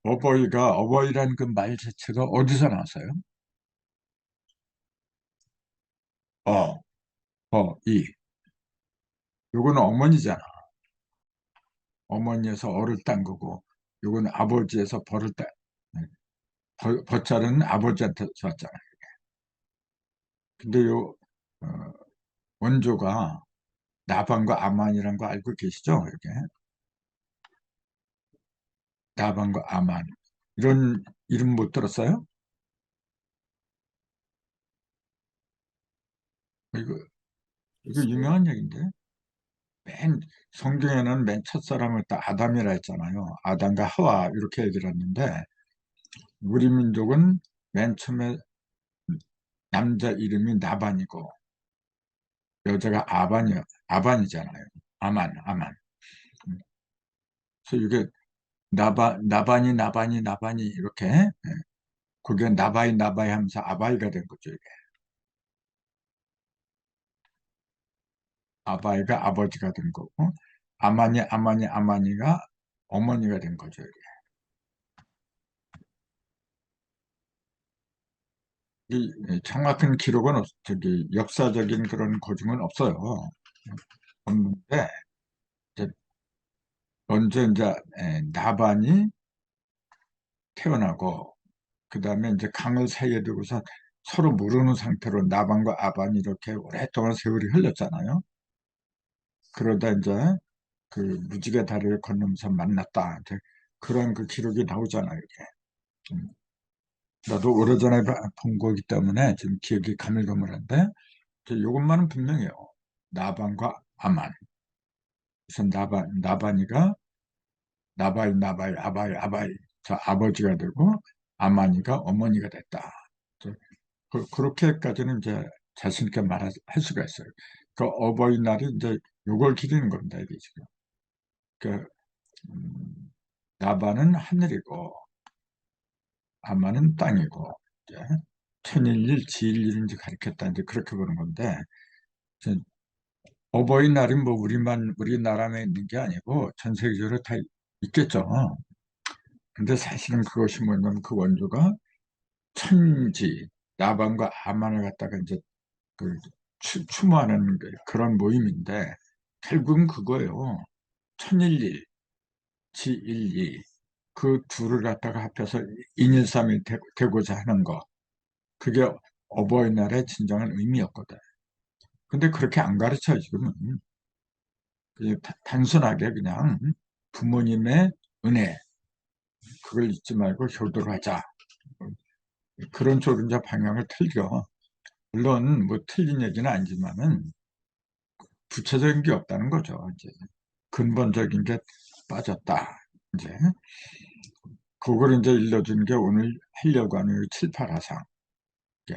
어버이라는 그 말 자체가 어디서 나왔어요? 어, 이. 요거는 어머니잖아. 어머니에서 어를 딴 거고, 요거는 아버지에서 벌을 딴, 버자는 아버지한테 왔잖아. 근데 어, 원조가 나반과 아만이라는 거 알고 계시죠? 이렇게. 나반과 아만. 이런 이름 못 들었어요? 이거, 이거 유명한 얘기인데. 성경에는 맨 첫사람을 딱 아담이라 했잖아요. 아담과 하와 이렇게 얘기를 했는데 우리 민족은 맨 처음에 남자 이름이 나반이고 여자가 아반이잖아요. 아만. 그래서 이게 나반이 이렇게 그게 나바이 하면서 아바이가 된 거죠. 이게. 아바이가 아버지가 된 거고 아마니가 어머니가 된 거죠. 이게. 정확한 기록은 저기 역사적인 그런 고증은 없어요. 없는데 이제 먼저 이제 나반이 태어나고 그 다음에 이제 강을 사이에 두고서 서로 모르는 상태로 나반과 아반이 이렇게 오랫동안 세월이 흘렀잖아요. 그러다 이제 그 무지개 다리를 건너면서 만났다. 이제 그런 그 기록이 나오잖아요. 이게. 음, 나도 오래전에 본 거기 때문에 지금 기억이 가물가물한데 이것만은 분명해요. 나반과 아만. 그래서 나반이가 아바이 자 아버지가 되고 아마니가 어머니가 됐다. 그렇게까지는 이제 자신 있게 말할 수가 있어요. 그 어버이날이 이제 요걸 기리는 겁니다. 이게 지금. 그 나바는 하늘이고 아마는 땅이고 이제 천일일 지일일인지 가리켰다 이제 그렇게 보는 건데 이제 어버이날이 뭐 우리나라만 있는 게 아니고 전 세계적으로 다 있겠죠. 근데 사실은 그것이 뭐냐면 그 원조가 천지 나반과 아만을 갖다가 이제 그 추모하는 그런 모임인데 결국은 그거예요. 천일일, 지일이 그 둘을 갖다가 합해서 인일삼이 되고자 하는 거 그게 어버이날의 진정한 의미였거든. 근데 그렇게 안 가르쳐요 지금은. 그냥 단순하게 그냥 부모님의 은혜 그걸 잊지 말고 효도를 하자. 그런 쪽으로 이제 방향을 틀죠. 물론 뭐 틀린 얘기는 아니지만은 구체적인 게 없다는 거죠. 이제 근본적인 게 빠졌다. 이제 그걸 이제 일러주는 게 오늘 하려고 하는 칠팔화상. 예.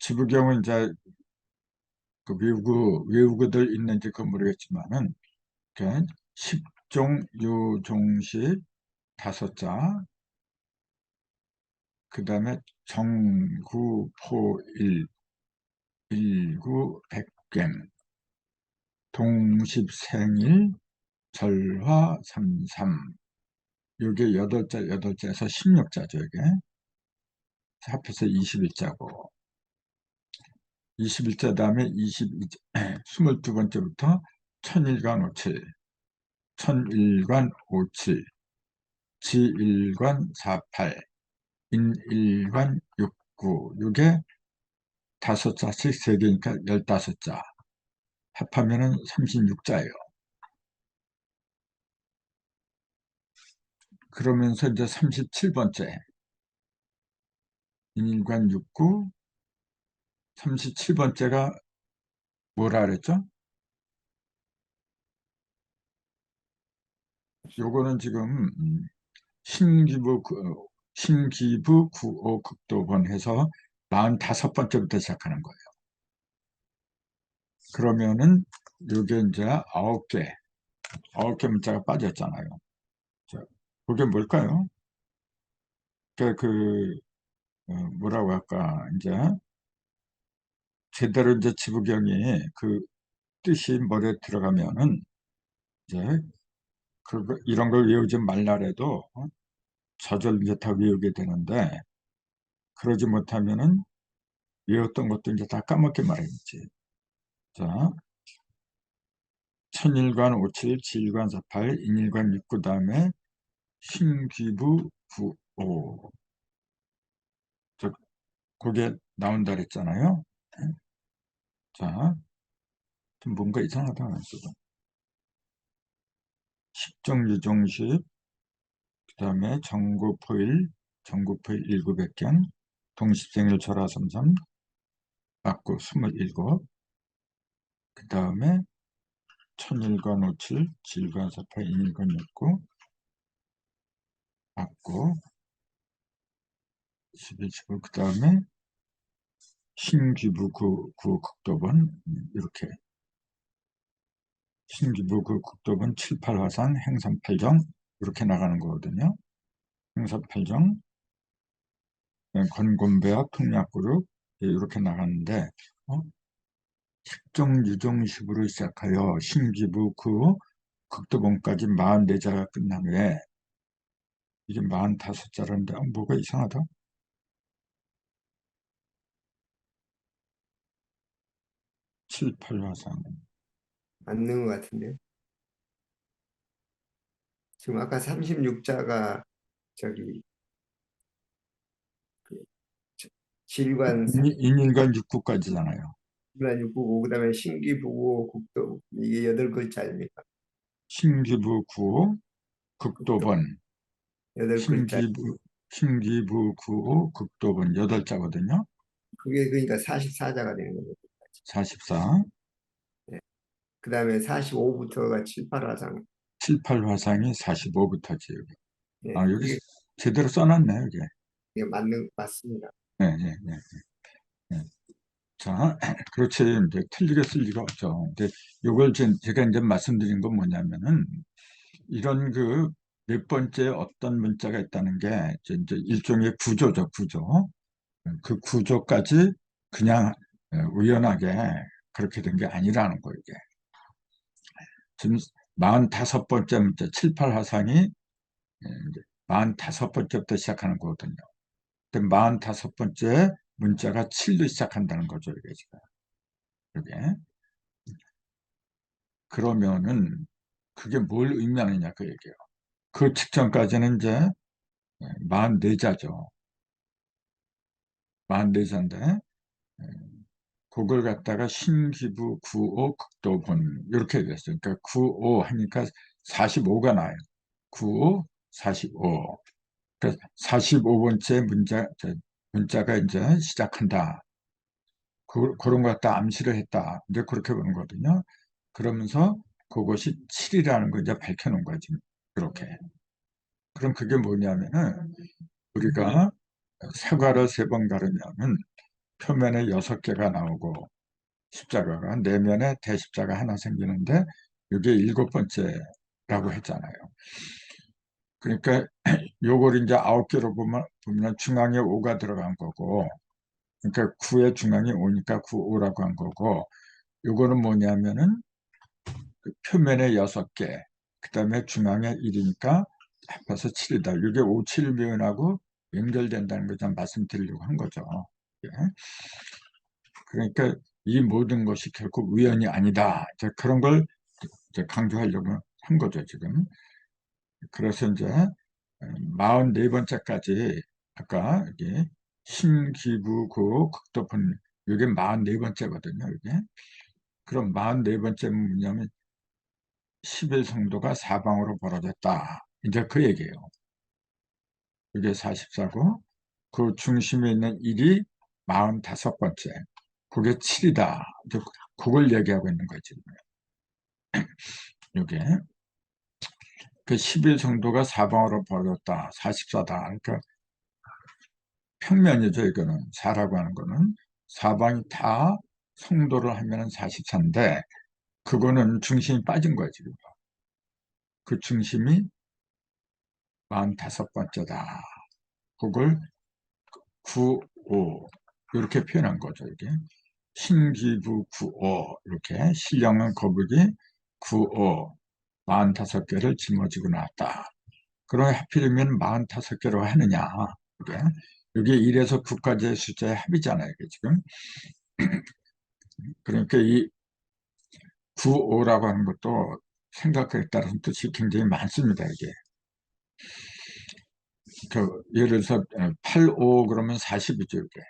지부경은 이제 그 외우고들 있는지 그 모르겠지만은 이렇게 십종 유종식 다섯 자, 그 다음에 정구포일 일구백겜 동십생일 절화삼삼 요게 여덟자에서 16자죠 이게 합해서 21자고 21자 다음에 22번째부터 천일관 오칠 천일관 오칠 지일관 사팔 인일관 육구 요게 다섯 자씩 세 개니까 15자 합하면은 36자예요. 그러면서 이제 37번째 인일관 육구 37번째가 뭐라 그랬죠? 요거는 지금 신기부 신기부 구오 극도본 해서 45번째부터 시작하는 거예요. 그러면은 요게 이제 아홉 개 문자가 빠졌잖아요. 자, 그게 뭘까요? 뭐라고 할까 이제 제대로 이제 지부경이 그 뜻이 머리에 들어가면은 이제 이런 걸 외우지 말라래도 저절 이제 다 외우게 되는데, 그러지 못하면은 외웠던 것도 이제 다 까먹게 마련이지. 자, 천일관 오칠, 지일관 사팔, 인일관 육구 다음에 신귀부 구오. 저, 그게 나온다 그랬잖아요. 자, 좀 뭔가 이상하다. 지금. 십정유종십, 그 다음에 정구포일 1900견, 동십생일 절하삼삼, 맞고 27, 그 다음에 천일관 오칠, 지일관 사팔, 인일관 육구, 맞고 11, 15, 그 다음에 신기부 극도본, 이렇게 신기부 극도본 7, 8화상, 행삼 8정 이렇게 나가는 거거든요. 행삼 8정, 건곤배합, 통약그룹 이렇게 나가는데, 식정유정식으로 시작하여 신기부 극도본까지 44자가 끝난 후에 이게 45자라는데 뭐가 이상하다. 7, 8화상. 맞는 것 같은데. 지금 아까 36자가 저기 그 질관 인일관 6구까지잖아요. 질관 6구고 그다음에 신기부고 국도 이게 8글자 아닙니까? 신기부 국도 극도본, 8글자. 신기부 극도본 8자거든요. 그게 그러니까 44자가 되는 거죠. 44, 네. 그다음에 45부터가 7, 8화상. 7, 8화상이 45부터지. 여기. 예, 아, 여기 제대로 써놨네, 여기. 이게 맞습니다. 네, 네, 네. 네. 자, 그렇지. 이제 틀리게 쓸 리가 없죠. 근데 요걸 제가 이제 말씀드린 건 뭐냐면은, 이런 몇 번째 어떤 문자가 있다는 게 이제 일종의 구조죠, 구조. 그 구조까지 그냥 우연하게 그렇게 된 게 아니라는 거, 이게. 지금 45번째 문자, 7, 8화상이 45번째부터 시작하는 거거든요. 근데 45번째 문자가 7로 시작한다는 거죠, 이게 지금. 이게. 그러면은 그게 뭘 의미하느냐 그 얘기예요. 그 직전까지는 이제 44자죠. 44자인데 그걸 갖다가 신기부 95 극도본 이렇게 됐어요. 그러니까 95 하니까 45가 나요. 95, 45. 그래서 45번째 문자가 이제 시작한다. 그런 것 갖다 암시를 했다. 이제 그렇게 보는 거거든요. 그러면서 그것이 7이라는 걸 이제 밝혀놓은 거지. 그렇게. 그럼 그게 뭐냐면은 우리가 사과를 3번 가르면은 표면에 6개가 나오고 십자가가 내면에 대십자가 하나 생기는데 이게 7번째라고 했잖아요. 그러니까 요걸 이제 9개로 보면 중앙에 5가 들어간 거고 그러니까 9의 중앙이 5니까 9, 5라고 한 거고 요거는 뭐냐면은 그 표면에 6개 그 다음에 중앙에 1이니까 합해서 7이다. 이게 5, 7 미은하고 연결된다는 걸 좀 말씀드리려고 한 거죠. 예. 그러니까 이 모든 것이 결코 우연이 아니다. 이제 그런 걸 이제 강조하려고 한 거죠, 지금. 그래서 이제 44번째까지 아까 여기 신기부고 극도분 이게 44번째거든요, 이게. 그럼 44번째는 뭐냐면 11성도가 사방으로 벌어졌다. 이제 그 얘기예요. 이게 44고 그 중심에 있는 1이 45번째. 그게 7이다. 그걸 얘기하고 있는 거지. 이게 그 11성도가 사방으로 벌어졌다. 44다. 그러니까 평면이죠. 이거는 4라고 하는 거는 사방이 다 성도를 하면 44인데 그거는 중심이 빠진 거야 지금. 그 중심이 45번째다. 그걸 95 이렇게 표현한 거죠. 이게 신기부 95 이렇게 신령한 거북이 95 45개를 짊어지고 나왔다. 그럼 하필이면 45개로 하느냐. 이게, 이게 1에서 9까지의 숫자의 합이잖아요. 이게 지금. 그러니까 이 9, 5라고 하는 것도 생각에 따른 뜻이 굉장히 많습니다. 이게. 예를 들어서 8, 5 그러면 40이죠. 이게.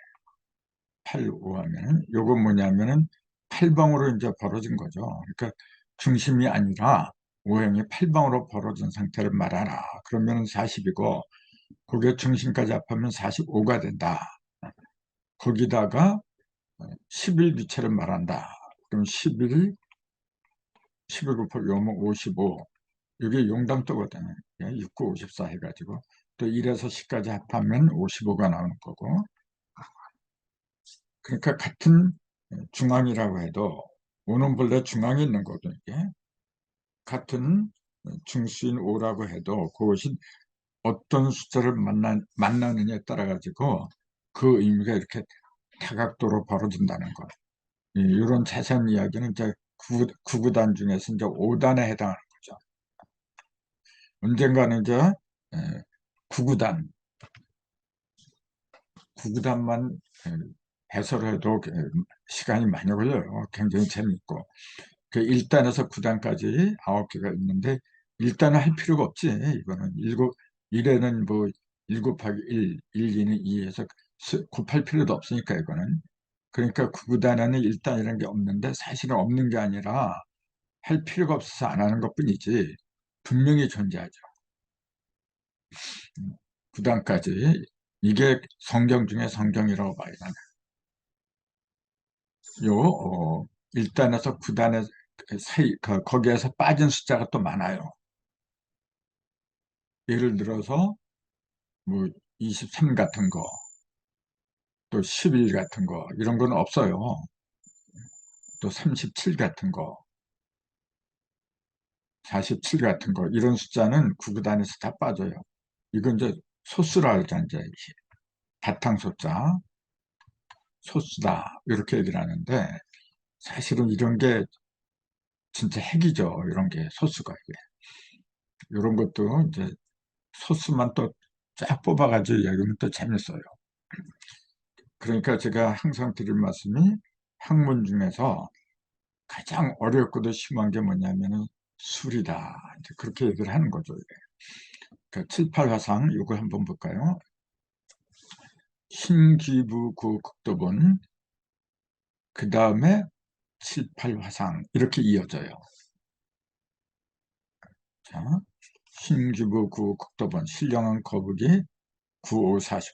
8, 5 하면은 요거 뭐냐면은 8방으로 이제 벌어진 거죠. 그러니까 중심이 아니라 오행이 8방으로 벌어진 상태를 말하라. 그러면 40이고 거기에 중심까지 합하면 45가 된다. 거기다가 11 비체를 말한다. 그럼 11, 11 곱하기 5면 55. 이게 용담도거든요. 6, 9, 54 해가지고 또 1에서 10까지 합하면 55가 나오는 거고. 그러니까 같은 중앙이라고 해도 오는 본래 중앙에 있는 거거든요. 이게. 같은 중수인 5라고 해도 그것이 어떤 숫자를 만나느냐에 따라 가지고 그 의미가 이렇게 다각도로 벌어진다는 거. 이런 자세한 이야기는 이제 구구단 중에서 이제 5단에 해당하는 거죠. 언젠가는 이제 에, 구구단, 구구단만 해설해도 시간이 많이 걸려요. 굉장히 재밌고. 그 1단에서 9단까지 9개가 있는데 1단은 할 필요가 없지. 이거는 1에는 뭐 1 곱하기 1, 1, 2는 2에서 곱할 필요도 없으니까 이거는. 그러니까 9단에는 1단이라는 게 없는데 사실은 없는 게 아니라 할 필요가 없어서 안 하는 것뿐이지 분명히 존재하죠. 9단까지 이게 성경 중에 성경이라고 봐야 되나. 요 1단에서 9단의 사이 거기에서 빠진 숫자가 또 많아요. 예를 들어서 뭐 23 같은 거, 또 11 같은 거 이런 건 없어요. 또 37 같은 거, 47 같은 거 이런 숫자는 구구단에서 다 빠져요. 이건 이제 소수라 하죠. 이제 바탕 소자, 소수다 이렇게 얘기를 하는데 사실은 이런 게 진짜 핵이죠. 이런 게 소수가 이게. 이런 것도 이제 소수만 또 쫙 뽑아가지고 얘기하면 또 재밌어요. 그러니까 제가 항상 드릴 말씀이 학문 중에서 가장 어렵고도 심한 게 뭐냐면은 술이다. 이제 그렇게 얘기를 하는 거죠. 이게. 그러니까 7, 8화상 이거 한번 볼까요? 신기부 구극도본 그 다음에 7, 8화상 이렇게 이어져요. 자, 신기부 구극도본 신령한 거북이 9, 5, 40,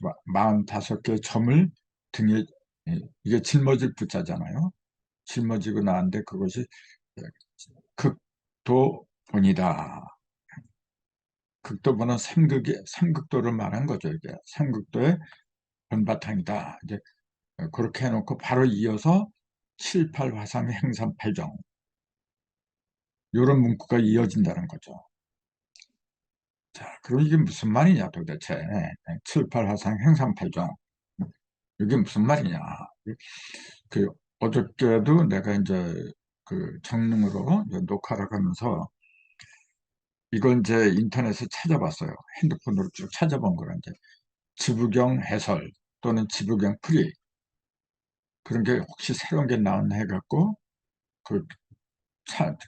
45개의 점을 등에 이게 짊어질 부자잖아요. 짊어지고 나왔는데 그것이 극도본이다. 극도본은 삼극도를 말한 거죠. 이게 삼극도의 본바탕이다. 이제 그렇게 해놓고 바로 이어서 7, 8 화상 행삼 8정 이런 문구가 이어진다는 거죠. 자, 그럼 이게 무슨 말이냐 도대체. 7, 8 화상 행삼 8정 이게 무슨 말이냐. 그 어저께도 내가 이제 그 정릉으로 이제 녹화를 하면서 이걸 이제 인터넷에 찾아봤어요. 핸드폰으로 쭉 찾아본 거라 이제 지부경 해설 또는 지부경 풀이 그런 게 혹시 새로운 게 나왔나 해갖고 그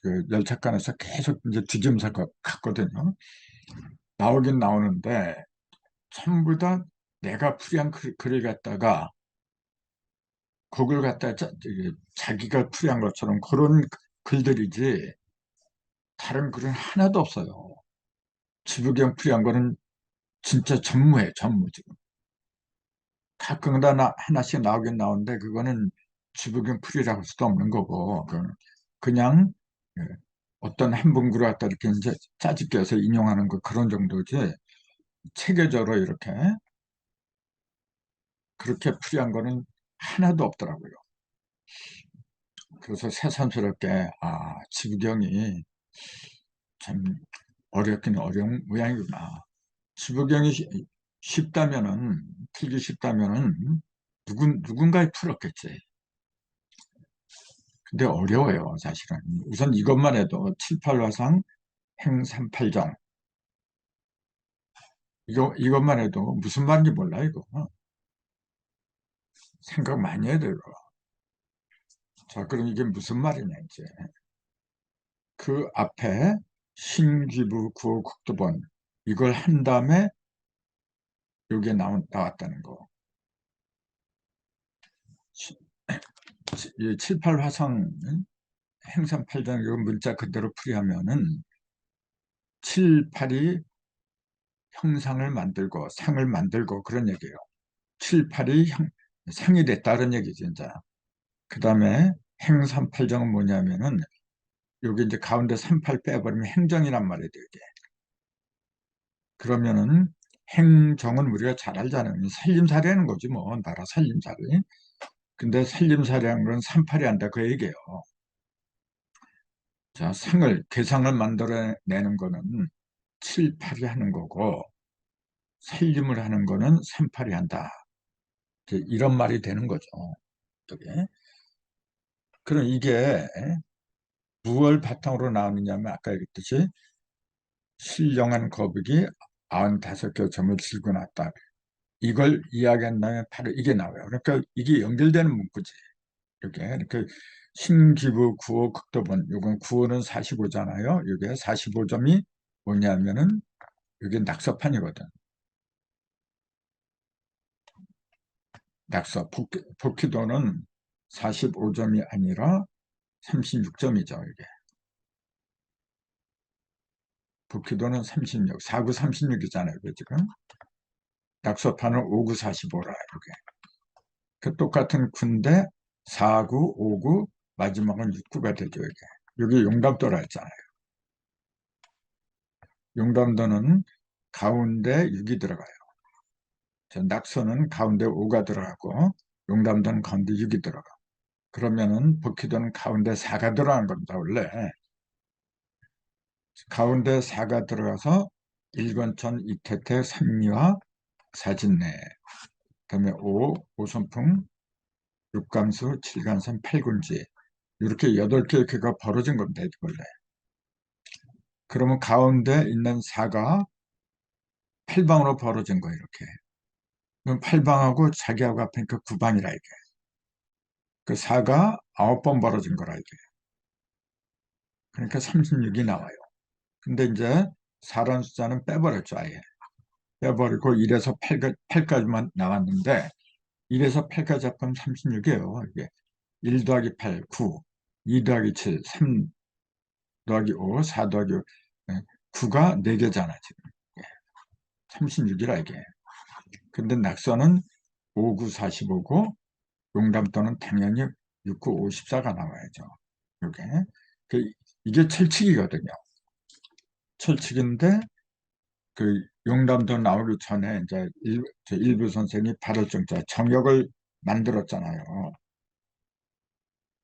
그 열차관에서 계속 이제 뒤지면서 갔거든요. 나오긴 나오는데 전부 다 내가 풀이한 글을 갖다가 그걸 갖다 자기가 풀이한 것처럼 그런 글들이지 다른 글은 하나도 없어요. 지부경 풀이한 거는 진짜 전무해, 전무 지금. 가끔 하나씩 나오긴 나오는데 그거는 지부경 풀이라고 할 수도 없는 거고 그냥 예, 어떤 한 문구를 갖다 이렇게 이제 짜집겨서 인용하는 거 그런 정도지 체계적으로 이렇게 그렇게 풀이한 거는 하나도 없더라고요. 그래서 새삼스럽게 지부경이 참 어렵긴 어려운 모양이구나. 지부경이 쉽다면은 풀기 쉽다면은 누군가에 풀었겠지. 근데 어려워요, 사실은. 우선 이것만 해도 7, 8화상 행삼팔정 이것만 해도 무슨 말인지 몰라, 이거. 생각 많이 해야 돼요. 자, 그럼 이게 무슨 말이냐, 이제. 그 앞에 신기부 구호 국도본, 이걸 한 다음에 여기에 나왔다는 거. 7, 8 화성 행산 8장 이 문자 그대로 풀이하면은 7, 8이 형상을 만들고 상을 만들고 그런 얘기예요. 7, 8이 상이 됐다는 얘기죠, 이제. 그 다음에 행산 8장은 뭐냐면은 여기 이제 가운데 3, 8 빼버리면 행정이란 말이에요, 이게. 그러면은 행정은 우리가 잘 알잖아요. 살림살이하는 거지 뭐, 나라 살림살이. 근데 살림살이하는 건 3, 8이 한다 그 얘기예요. 자, 개상을 만들어내는 거는 7, 8이 하는 거고 살림을 하는 거는 3, 8이 한다. 이런 말이 되는 거죠. 이게. 그럼 이게 무엇을 바탕으로 나오느냐면 아까 얘기했듯이 신령한 거북이 95개 점을 들고 났다. 이걸 이야기한다면 바로 이게 나와요. 그러니까 이게 연결되는 문구지. 이렇게. 그러니까 신기부 구호 극도본, 요건 구호는 45잖아요. 이게 45점이 뭐냐면은 이게 낙서판이거든. 복귀도는 45점이 아니라 36점이죠, 이게. 복귀도는 36, 49, 36이잖아요, 이게 지금. 낙서판은 59, 45라, 이게. 그 똑같은 군데 49, 59, 마지막은 69가 되죠, 이게. 여기 용담도라 했잖아요. 용담도는 가운데 6이 들어가요. 낙서는 가운데 5가 들어가고, 용담도는 가운데 6이 들어가. 그러면은 복귀도는 가운데 4가 들어가는 겁니다, 원래. 가운데 4가 들어가서 일권천, 이태태, 삼리화, 사진내, 그다음에 오선풍, 육감수, 칠간선, 팔군지 이렇게 8개 개가 벌어진 겁니다. 원래. 그러면 가운데 있는 4가 8방으로 벌어진 거예요. 이렇게. 그럼 8방하고 자기하고 앞에니까 9방이라 이게. 그 4가 9번 벌어진 거라 이게. 그러니까 36이 나와요. 근데 이제 4라는 숫자는 빼버렸죠. 아예. 빼버리고 1에서 8까지만 나왔는데 1에서 8까지 합하면 36이에요. 이게 1 더하기 8, 9, 2 더하기 7, 3 더하기 5, 4 더하기 5, 9가 4개잖아, 지금. 36이라 이게. 근데 낙서는 5, 9, 45고 용담도는 당연히 6, 9, 54가 나와야죠. 이게. 이게 철칙이거든요. 철칙인데 그 용담도 나오기 전에 이제 일부 선생이 발월정자 정역을 만들었잖아요.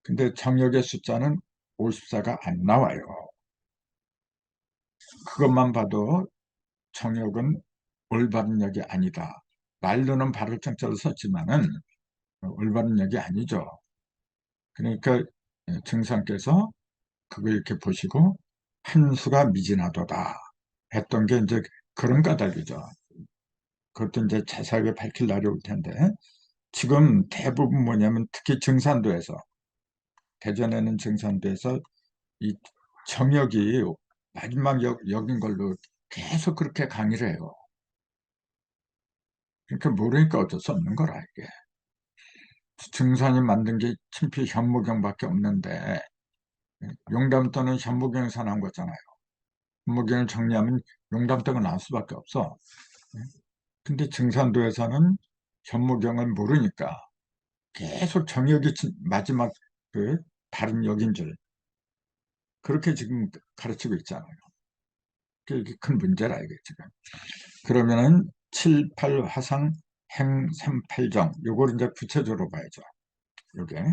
근데 정역의 숫자는 54가 안 나와요. 그것만 봐도 정역은 올바른 역이 아니다. 말로는 발월정자를 썼지만은 올바른 역이 아니죠. 그러니까 증상께서 그걸 이렇게 보시고 한수가 미진하도다 했던 게 이제 그런 까닭이죠. 그것도 이제 자세하게 밝힐 날이 올 텐데 지금 대부분 뭐냐면 특히 증산도에서 대전에는 증산도에서 이 정역이 마지막 역인 걸로 계속 그렇게 강의를 해요. 그러니까 모르니까 어쩔 수 없는 거라 이게. 증산이 만든 게 침필 현무경밖에 없는데 용담도는 현무경에서 나온 거잖아요. 현무경을 정리하면 용담도가 나올 수밖에 없어. 근데 증산도에서는 현무경을 모르니까 계속 정역이 마지막 그 다른 역인 줄 그렇게 지금 가르치고 있잖아요. 이게 큰 문제라 이게 지금. 그러면은 7, 8 화상 행 3, 8정 요걸 이제 구체적으로 봐야죠. 요게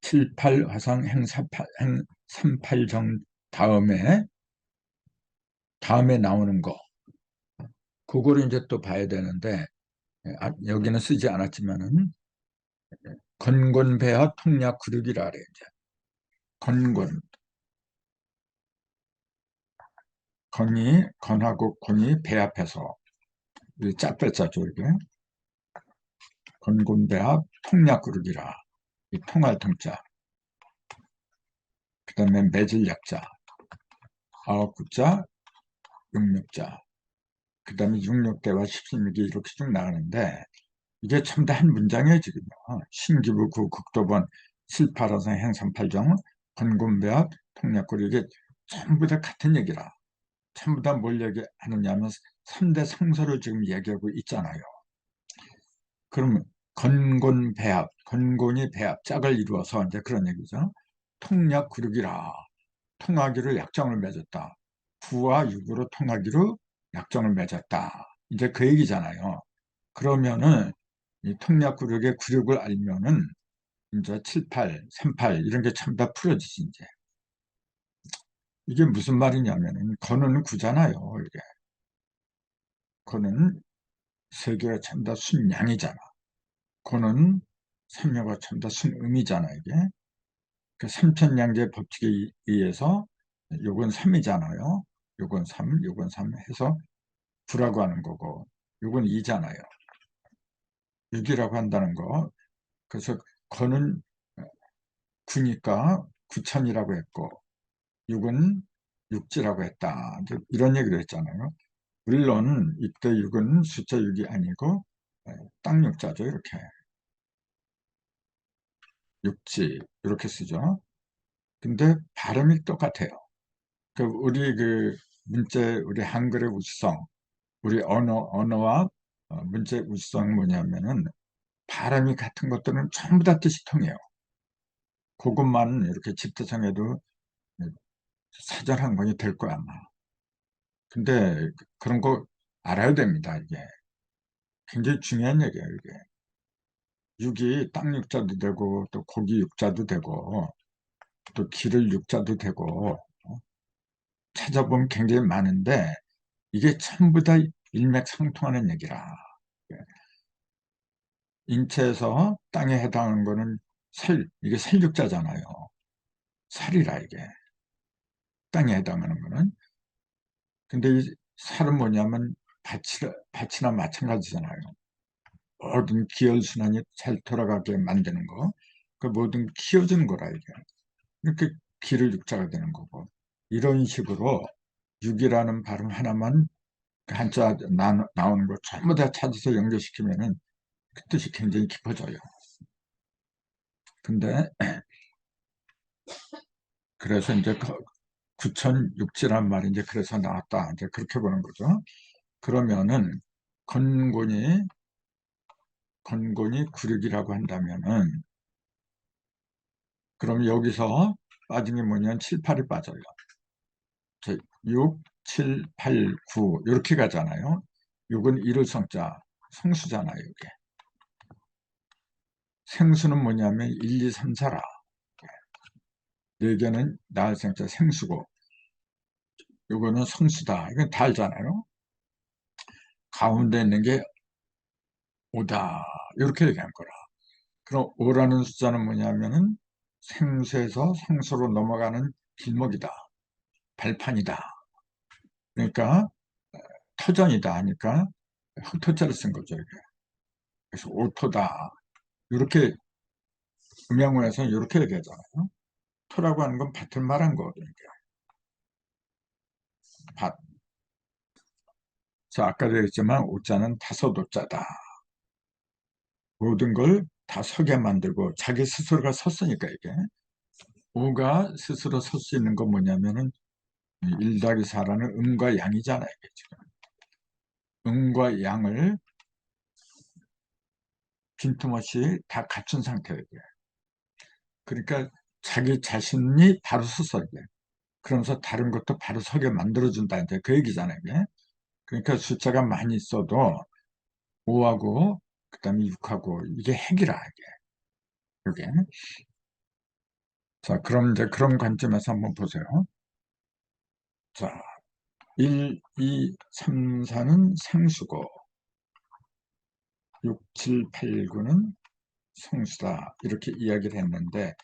7, 8 화상 행 3, 8정 다음에 나오는 거 그거를 이제 또 봐야 되는데 여기는 쓰지 않았지만은 건곤배하 통략 구륙이라 그래 이제 건곤 건하고 곤이 배 앞에서 짝배자죠 이게. 건곤배합 통약그룹이라. 이 통할 통자. 그 다음에 매질 약자. 아홉국자, 육육자. 그 다음에 육육대와 십십육이 이렇게 쭉 나가는데 이게 참 다 한 문장이에요 지금요. 신기부 구 극도본 실파라서 행삼팔정 건곤배합 통약그룹 이게 전부 다 같은 얘기라. 전부 다 뭘 얘기하느냐면 3대 상서를 지금 얘기하고 있잖아요. 그러면 건곤배합, 건곤이 배합, 짝을 이루어서 이제 그런 얘기죠. 통약구륙이라, 통하기로 약정을 맺었다. 구와 육으로 통하기로 약정을 맺었다. 이제 그 얘기잖아요. 그러면은 이 통약구륙의 구륙을 알면은 이제 7, 8, 3, 8 이런 게 참 다 풀어지지 이제. 이게 무슨 말이냐면은 건은 구잖아요. 이게 건은 세계가 참 다 순양이잖아. 고는 삼여가 참 다 순음이잖아 이게. 그 삼천량제 법칙에 의해서 요건 3이잖아요. 요건 3, 요건 3 해서 9라고 하는 거고 요건 2잖아요. 6이라고 한다는 거. 그래서 거는 9니까 9천이라고 했고 6은 육지라고 했다. 이제 이런 얘기를 했잖아요. 물론 이때 6은 숫자 6이 아니고 땅 육자죠. 이렇게 육지 이렇게 쓰죠. 근데 발음이 똑같아요. 우리 문제, 우리 한글의 우수성, 우리 언어와 문제 우수성은 뭐냐면은 발음이 같은 것들은 전부 다 뜻이 통해요. 그것만 이렇게 집대성에도 사전 한 권이 될 거야, 아마. 근데 그런 거 알아야 됩니다, 이게. 굉장히 중요한 얘기예요, 이게. 육이 땅 육자도 되고, 또 고기 육자도 되고, 또 기를 육자도 되고, 찾아보면 굉장히 많은데, 이게 전부 다 일맥상통하는 얘기라. 인체에서 땅에 해당하는 거는 이게 살육자잖아요. 살이라, 이게. 땅에 해당하는 거는. 근데 이 살은 뭐냐면 밭이나 마찬가지잖아요. 모든 기혈순환이 잘 돌아가게 만드는 거. 그 모든 키워주는 거라, 이게. 이렇게 기를 육자가 되는 거고. 이런 식으로 육이라는 발음 하나만 그 한자 나오는 거 전부 다 찾아서 연결시키면은 그 뜻이 굉장히 깊어져요. 근데 그래서 이제 9천육지란 말이 이제 그래서 나왔다. 이제 그렇게 보는 거죠. 그러면은 건곤이 구륙이라고 한다면은 그럼 여기서 빠진 게 뭐냐면 7, 8이 빠져요. 6, 7, 8, 9 이렇게 가잖아요. 6은 일을성자 성수잖아요. 이게. 생수는 뭐냐면 1, 2, 3, 4라. 4개는 나을생자 생수고 요거는 성수다. 이건 다 알잖아요. 가운데 있는 게 5다. 이렇게 얘기한 거라. 그럼 5라는 숫자는 뭐냐면은 생수에서 상수로 넘어가는 길목이다. 발판이다. 그러니까 터전이다 하니까 흑토자를 쓴 거죠. 이게. 그래서 오토다. 이렇게 음양원에서는 이렇게 얘기하잖아요. 토라고 하는 건 밭을 말한 거거든요. 밭. 자, 아까도 얘기했지만 오자는 다섯 오자다. 모든 걸 다 서게 만들고 자기 스스로가 섰으니까 이게. 오가 스스로 설 수 있는 건 뭐냐면은 1 더하기 4라는 음과 양이잖아요. 이게 지금. 음과 양을 빈틈없이 다 갖춘 상태예요. 이게. 그러니까 자기 자신이 바로 서서 이게. 그러면서 다른 것도 바로 서게 만들어준다. 이제 그 얘기잖아요. 이게. 그러니까 숫자가 많이 있어도 5하고 그다음에 6하고 이게 핵이라 이게. 자, 그럼 이제 그런 관점에서 한번 보세요. 자, 1, 2, 3, 4는 생수고 6, 7, 8, 9는 성수다. 이렇게 이야기를 했는데